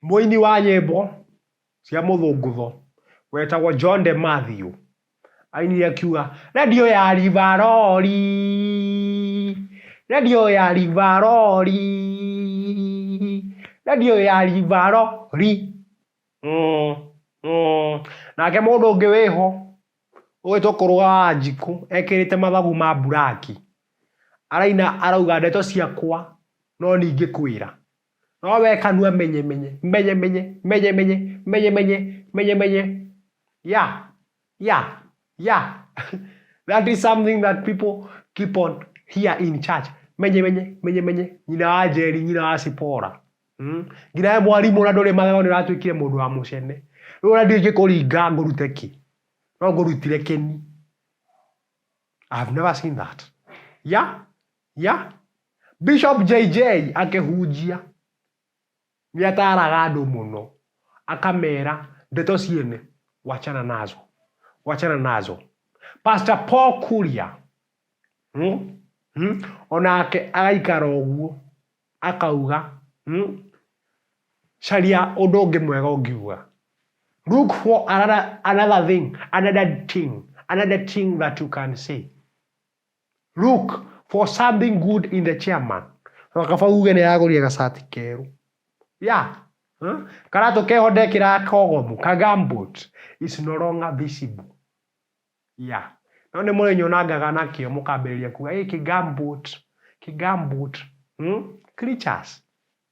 Muini wa nyimbo cia muthungutho wetagwo John de Matthew ainire akiuga radio ya Rivarori, radio ya Rivarori, radio ya Rivarori. Nake mundu ungi wiho ugitwo kuruga wa Njiku ekirite mathagu ma buraki araina arauga ndeto ciakwa no ningi kwira no we Kanua menye. Yeah. That is something that people keep on here in church. Menye. Nyina wa Njeri, nyina wa Wasipora. Ngina mwarimu na ndore mathagu ni ratwikire mundu wa mucene. Rora ndingi kuringa ngurute ki. No ngurutire keni. I've never seen that. Yeah. Bishop JJ akehujia. Niataraga andu muno. Akamera ndeto ciene wachana nazo. Pastor Paul Kuria onake agaikara uguo akauga sharia undu ungi mwega ungiuga. Look for another thing that you can say. Look for something good in the chairman. Wakafaguge ni yagoria gacati keru. Karato keho ndekira kogomu kagambut is no longer visible. None mule nyonagaga nakio mukambiriria kuga kigambut creatures.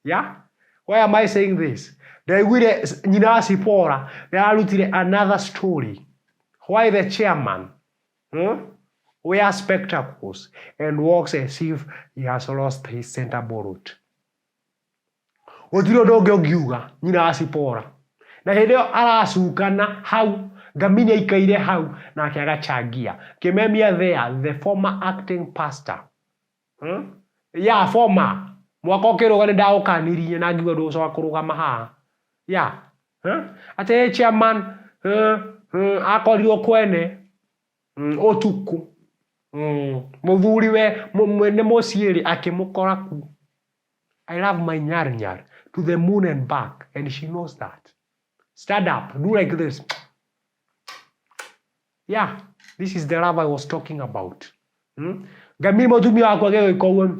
Why am I saying this? Ndaiguire nyina wa Wasipora ararutire another story. Why the chairman wears spectacles and walks as if he has lost his center board. Gutiro ndonge ungiuga nyina wa Wasipora na hindio aracukana hau ngamini ikaire hau na akagachangia kimemia there the former acting pastor former mwaka ukiruga ni ndaukanirie na ngiwa ndu ucoka kurugama haha ate chairman akorirwo kwene utuku muthuri we ni muciiri akimukora ku. I love my nyar to the moon and back, and she knows that. Stand up, do like this. This is the love I was talking about. Gamini motumi wako gego ikowe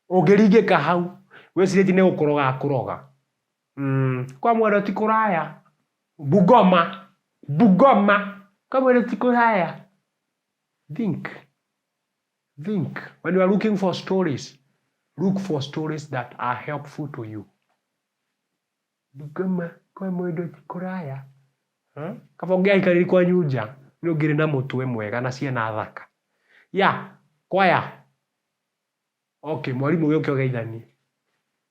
ogerige kahau wesireti ne kuroga. Kwa mwero tikuraya Bugoma kwa mwero tikuraya. Think when you are looking for stories. Look for stories that are helpful to you. Bugoma kwa mwendo tikuraya. Kabongea ikariri kwa nyuja ni ugire na mutwe mwega na ciana thaka. Kwaya. Okay, mwalimu gĩũke ũgeithanie.